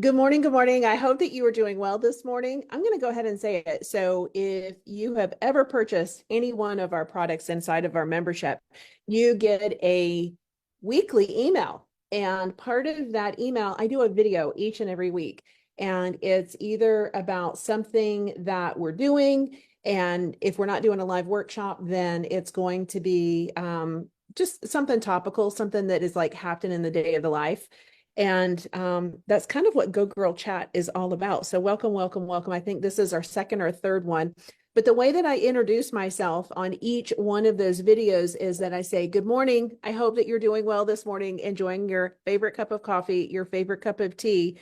Good morning. Good morning. I hope that you are doing well this morning. I'm going to go ahead and say it. So, if you have ever purchased any one of our products inside of our membership, you get a weekly email. And part of that email, I do a video each and every week. And it's either about something that we're doing. And if we're not doing a live workshop, then it's going to be just something topical, something that is like happening in the day of the life. And that's kind of what Go Girl Chat is all about. So welcome, welcome, welcome. I think this is our second or third one. But the way that I introduce myself on each one of those videos is that I say, good morning. I hope that you're doing well this morning, enjoying your favorite cup of coffee, your favorite cup of tea.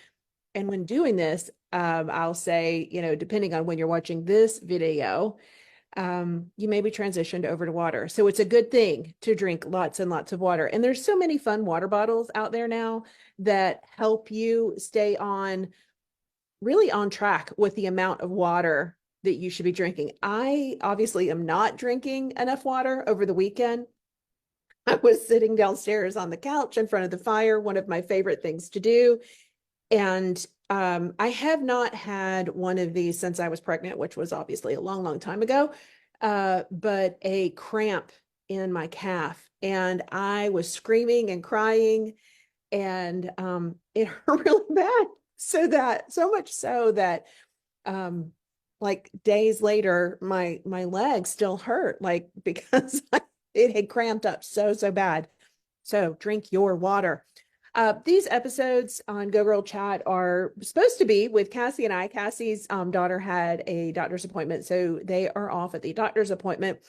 And when doing this, I'll say, depending on when you're watching this video, you may be transitioned over to water. So it's a good thing to drink lots and lots of water. And there's so many fun water bottles out there now that help you stay really on track with the amount of water that you should be drinking. I obviously am not drinking enough water over the weekend. I was sitting downstairs on the couch in front of the fire, one of my favorite things to do. And I have not had one of these since I was pregnant, which was obviously a long, long time ago, but a cramp in my calf. And I was screaming and crying, and it hurt really bad. So much so that like days later, my legs still hurt, like because it had cramped up so bad. So drink your water. These episodes on Go Girl Chat are supposed to be with Cassie and I. Cassie's daughter had a doctor's appointment, so they are off at the doctor's appointment.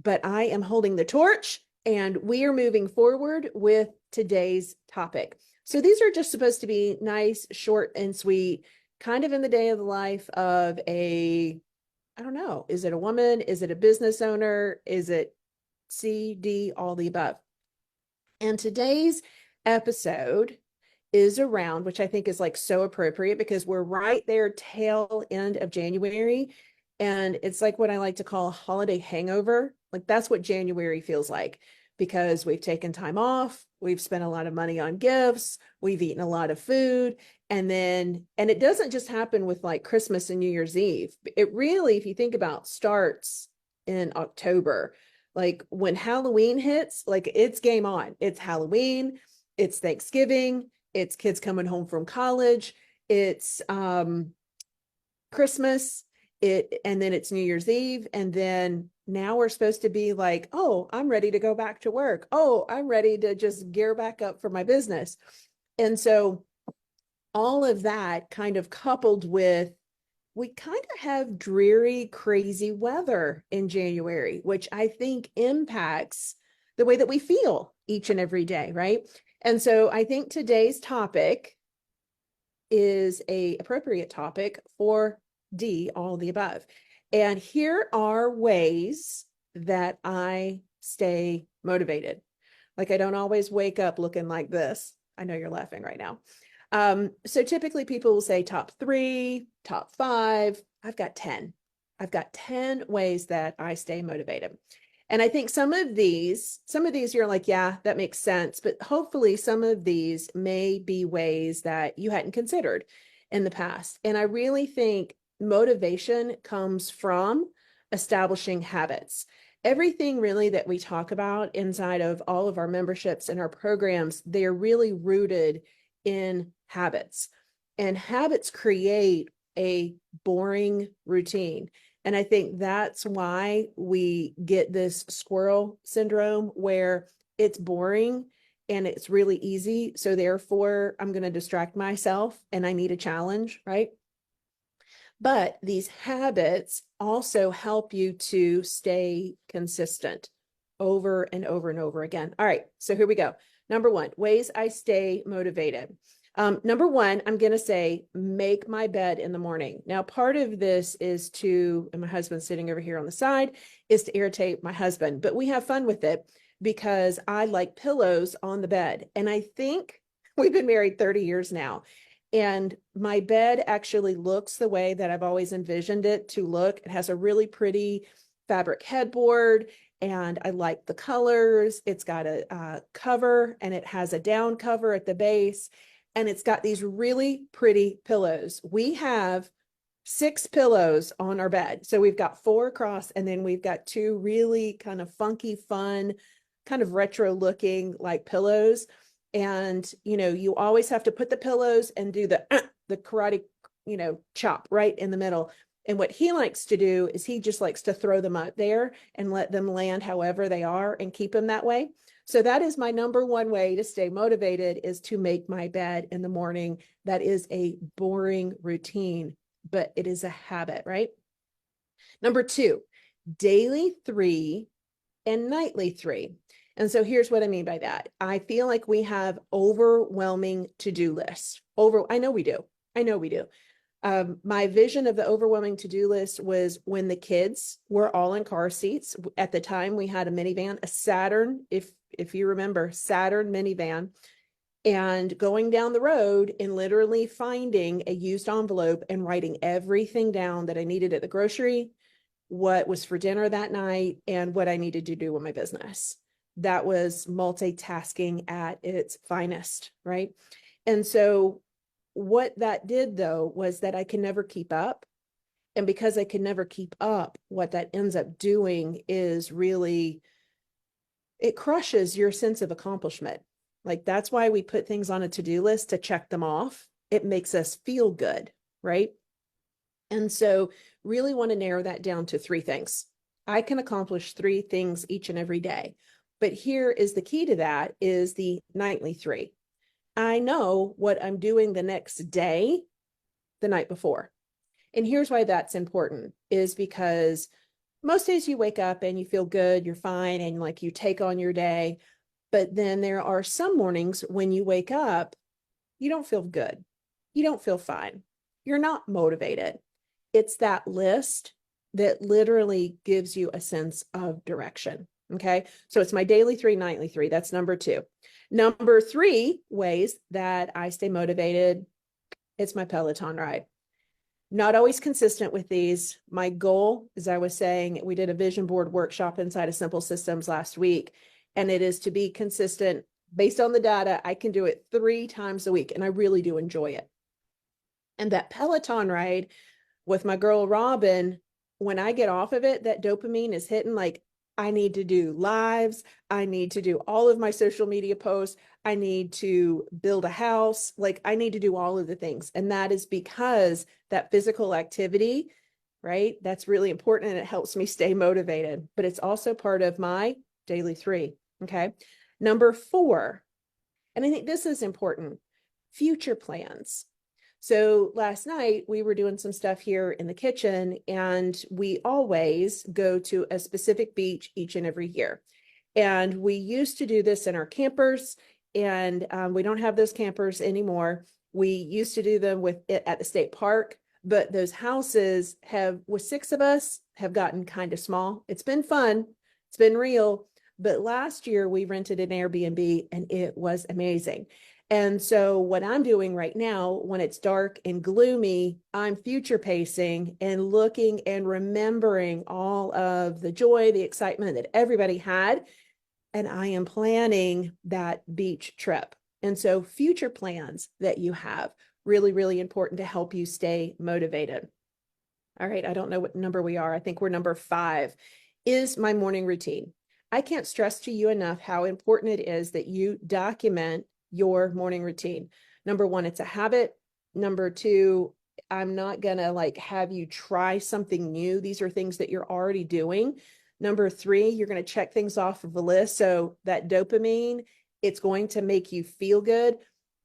But I am holding the torch, and we are moving forward with today's topic. So these are just supposed to be nice, short, and sweet, kind of in the day of the life of I don't know, is it a woman? Is it a business owner? Is it C, D, all the above? And today's episode is around, which I think is like so appropriate because we're right there, tail end of January. And it's like what I like to call a holiday hangover. Like that's what January feels like because we've taken time off, we've spent a lot of money on gifts, we've eaten a lot of food. And it doesn't just happen with like Christmas and New Year's Eve. It really, if you think about, starts in October. Like when Halloween hits, like it's game on. It's Halloween, it's Thanksgiving, it's kids coming home from college, it's Christmas, and then it's New Year's Eve, and then now we're supposed to be like, oh, I'm ready to go back to work. Oh, I'm ready to just gear back up for my business. And so all of that kind of coupled with we kind of have dreary, crazy weather in January, which I think impacts the way that we feel each and every day, right? And so I think today's topic is a appropriate topic for D, all the above. And here are ways that I stay motivated. Like I don't always wake up looking like this. I know you're laughing right now. So typically people will say top 3, top 5. I've got 10. I've got 10 ways that I stay motivated. And I think some of these you're like, yeah, that makes sense. But hopefully some of these may be ways that you hadn't considered in the past. And I really think motivation comes from establishing habits. Everything really that we talk about inside of all of our memberships and our programs, they are really rooted in habits. And habits create a boring routine. And I think that's why we get this squirrel syndrome where it's boring and it's really easy. So therefore, I'm going to distract myself and I need a challenge, right? But these habits also help you to stay consistent over and over and over again. All right, so here we go. Number 1, ways I stay motivated. Number 1, I'm going to say, make my bed in the morning. Now, part of this is and my husband's sitting over here on the side, is to irritate my husband, but we have fun with it because I like pillows on the bed. And I think we've been married 30 years now. And my bed actually looks the way that I've always envisioned it to look. It has a really pretty fabric headboard, and I like the colors. It's got a cover, and it has a down cover at the base. and it's got these really pretty pillows. We have 6 pillows on our bed. So we've got 4 across, and then we've got 2 really kind of funky, fun, kind of retro looking like pillows. And, you always have to put the pillows and do the karate, chop right in the middle. And what he likes to do is he just likes to throw them up there and let them land however they are and keep them that way. So that is my number one way to stay motivated, is to make my bed in the morning. That is a boring routine, but it is a habit, right? Number 2, daily 3 and nightly 3. And so here's what I mean by that. I feel like we have overwhelming to-do lists. I know we do. My vision of the overwhelming to-do list was when the kids were all in car seats. At the time, we had a minivan, a Saturn, if you remember, Saturn minivan, and going down the road and literally finding a used envelope and writing everything down that I needed at the grocery, what was for dinner that night, and what I needed to do with my business. That was multitasking at its finest, right? And so what that did, though, was that I can never keep up. And because I can never keep up, what that ends up doing is really, it crushes your sense of accomplishment. Like, that's why we put things on a to-do list, to check them off. It makes us feel good, right? And so really want to narrow that down to 3 things. I can accomplish 3 things each and every day. But here is the key to that, is the nightly 3. I know what I'm doing the next day, the night before. And here's why that's important, is because most days you wake up and you feel good, you're fine, and like you take on your day. But then there are some mornings when you wake up, you don't feel good. You don't feel fine. You're not motivated. It's that list that literally gives you a sense of direction. Okay. So it's my daily 3, nightly 3. That's number 2. Number 3 ways that I stay motivated, it's my Peloton ride. Not always consistent with these. My goal, as I was saying, we did a vision board workshop inside of Simple Systems last week, and it is to be consistent. Based on the data, I can do it 3 times a week, and I really do enjoy it. And that Peloton ride with my girl Robin, when I get off of it, that dopamine is hitting. Like, I need to do lives. I need to do all of my social media posts. I need to build a house. Like, I need to do all of the things. And that is because that physical activity, right? That's really important, and it helps me stay motivated, but it's also part of my daily 3. Okay. Number 4, and I think this is important, future plans. So last night we were doing some stuff here in the kitchen, and we always go to a specific beach each and every year. And we used to do this in our campers, and we don't have those campers anymore. We used to do them with it at the state park, but those houses have, with 6 of us, have gotten kind of small. It's been fun. It's been real. But last year we rented an Airbnb, and it was amazing. And so what I'm doing right now, when it's dark and gloomy, I'm future pacing and looking and remembering all of the joy, the excitement that everybody had. And I am planning that beach trip. And so future plans that you have, really, really important to help you stay motivated. All right, I don't know what number we are. I think we're number 5, is my morning routine. I can't stress to you enough how important it is that you document your morning routine. Number 1, it's a habit. Number 2, I'm not gonna like have you try something new. These are things that you're already doing. Number 3, you're going to check things off of a list. So that dopamine, it's going to make you feel good.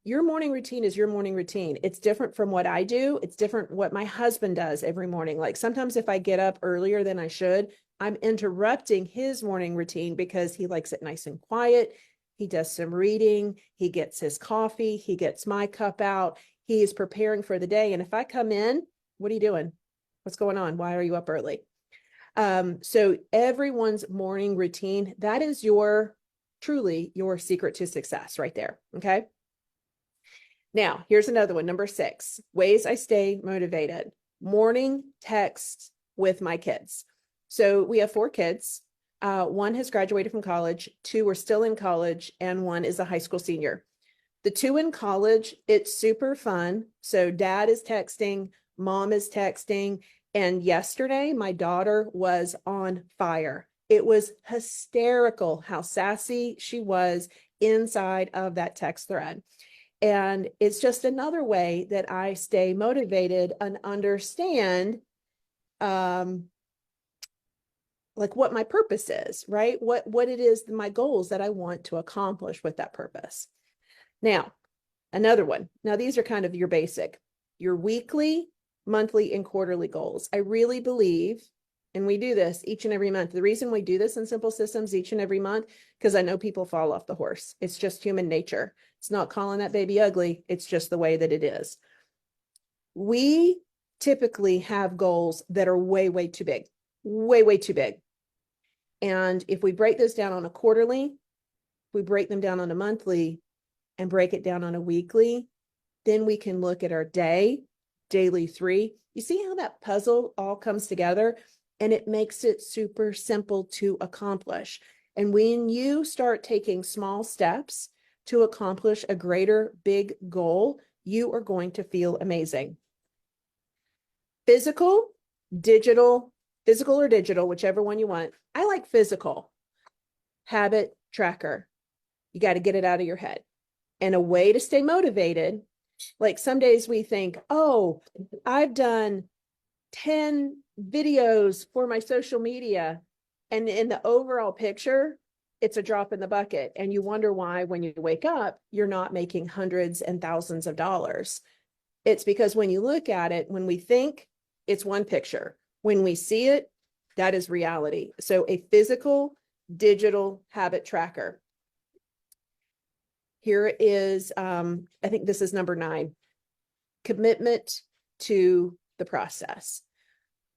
Your morning routine is your morning routine. It's different from what I do. It's different what my husband does every morning. Like, sometimes if I get up earlier than I should, I'm interrupting his morning routine because he likes it nice and quiet. He does some reading. He gets his coffee. He gets my cup out. He is preparing for the day. And if I come in, what are you doing? What's going on? Why are you up early? So everyone's morning routine, that is truly your secret to success right there. Okay. Now, here's another one. Number 6, ways I stay motivated. Morning texts with my kids. So we have 4 kids. 1 has graduated from college, 2 are still in college, and 1 is a high school senior. The two in college, it's super fun. So dad is texting, mom is texting. And yesterday, my daughter was on fire. It was hysterical how sassy she was inside of that text thread. And it's just another way that I stay motivated and understand like what my purpose is, right? What it is, my goals that I want to accomplish with that purpose. Now, another one. Now, these are kind of your basic, your weekly, monthly, and quarterly goals. I really believe, and we do this each and every month. The reason we do this in Simple Systems each and every month, because I know people fall off the horse. It's just human nature. It's not calling that baby ugly. It's just the way that it is. We typically have goals that are way, way too big, way, way too big. And if we break those down on a quarterly, we break them down on a monthly, and break it down on a weekly, then we can look at our daily 3. You see how that puzzle all comes together, and it makes it super simple to accomplish. And when you start taking small steps to accomplish a greater big goal, you are going to feel amazing. Physical or digital, whichever one you want. I like physical. Habit tracker. You got to get it out of your head. And a way to stay motivated, like some days we think, oh, I've done 10 videos for my social media. And in the overall picture, it's a drop in the bucket. And you wonder why, when you wake up, you're not making hundreds and thousands of dollars. It's because when you look at it, when we think, it's one picture. When we see it, that is reality. So a physical, digital habit tracker. Here is, I think this is number 9, commitment to the process.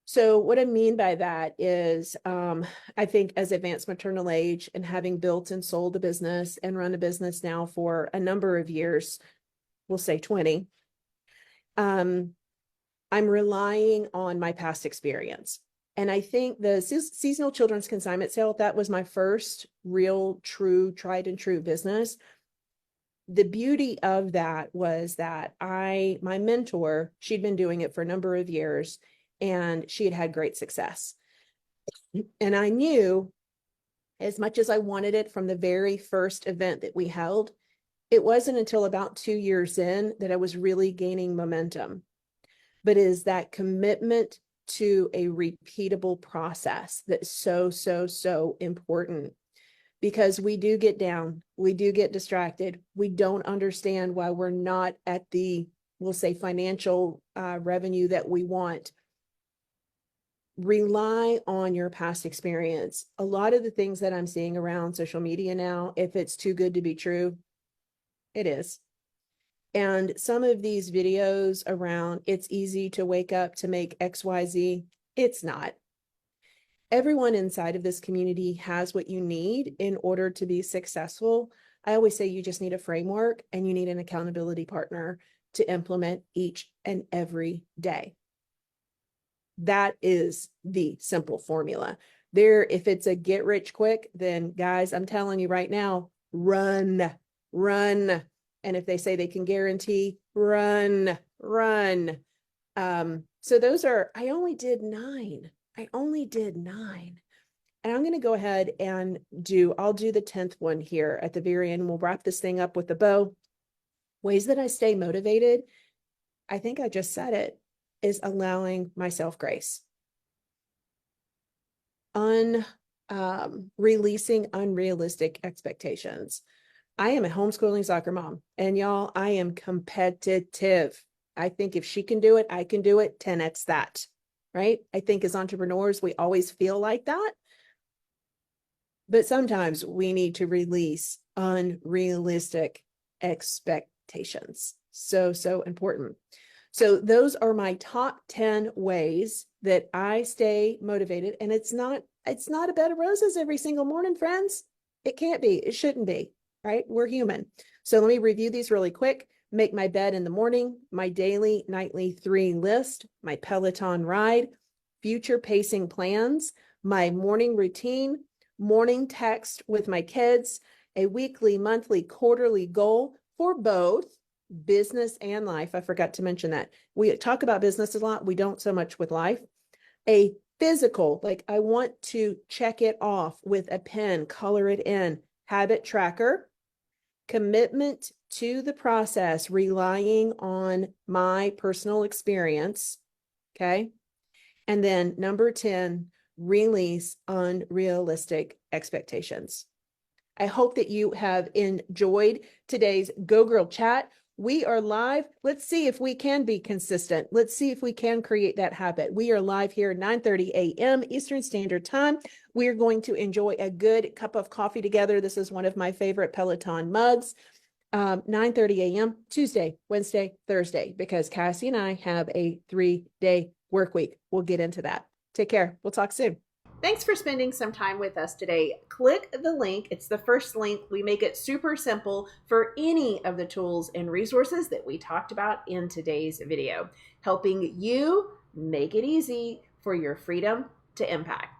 So what I mean by that is, I think as advanced maternal age and having built and sold a business and run a business now for a number of years, we'll say 20, I'm relying on my past experience. And I think the seasonal children's consignment sale, that was my first real, true, tried and true business. The beauty of that was that my mentor, she'd been doing it for a number of years, and she had great success. And I knew, as much as I wanted it from the very first event that we held, it wasn't until about 2 years in that I was really gaining momentum. But is that commitment to a repeatable process that's so, so, so important. Because we do get down, we do get distracted, we don't understand why we're not at the, we'll say, financial revenue that we want. Rely on your past experience. A lot of the things that I'm seeing around social media now, if it's too good to be true, it is. And some of these videos around, it's easy to wake up to make XYZ, it's not. Everyone inside of this community has what you need in order to be successful. I always say you just need a framework and you need an accountability partner to implement each and every day. That is the simple formula. If it's a get rich quick, then guys, I'm telling you right now, run. And if they say they can guarantee, run. So those are, I only did 9. And I'm going to go ahead and I'll do the 10th one here at the very end. We'll wrap this thing up with a bow. Ways that I stay motivated, I think I just said it, is allowing myself grace. Releasing unrealistic expectations. I am a homeschooling soccer mom, and y'all, I am competitive. I think if she can do it, I can do it. 10x that. Right? I think as entrepreneurs, we always feel like that. But sometimes we need to release unrealistic expectations. So, so important. So those are my top 10 ways that I stay motivated. And it's not a bed of roses every single morning, friends. It can't be. It shouldn't be. Right? We're human. So let me review these really quick. Make my bed in the morning, my daily, nightly 3 list, my Peloton ride, future pacing plans, my morning routine, morning text with my kids, a weekly, monthly, quarterly goal, for both business and life. I forgot to mention that. We talk about business a lot. We don't so much with life. A physical, like I want to check it off with a pen, color it in, habit tracker, commitment to the process, relying on my personal experience. Okay. And then number 10, release unrealistic expectations. I hope that you have enjoyed today's Go Girl chat. We are live. Let's see if we can be consistent. Let's see if we can create that habit. We are live here at 9:30 a.m. Eastern Standard Time. We are going to enjoy a good cup of coffee together. This is one of my favorite Peloton mugs. 9:30 a.m. Tuesday, Wednesday, Thursday, because Cassie and I have a 3-day work week. We'll get into that. Take care. We'll talk soon. Thanks for spending some time with us today. Click the link. It's the first link. We make it super simple for any of the tools and resources that we talked about in today's video, helping you make it easy for your freedom to impact.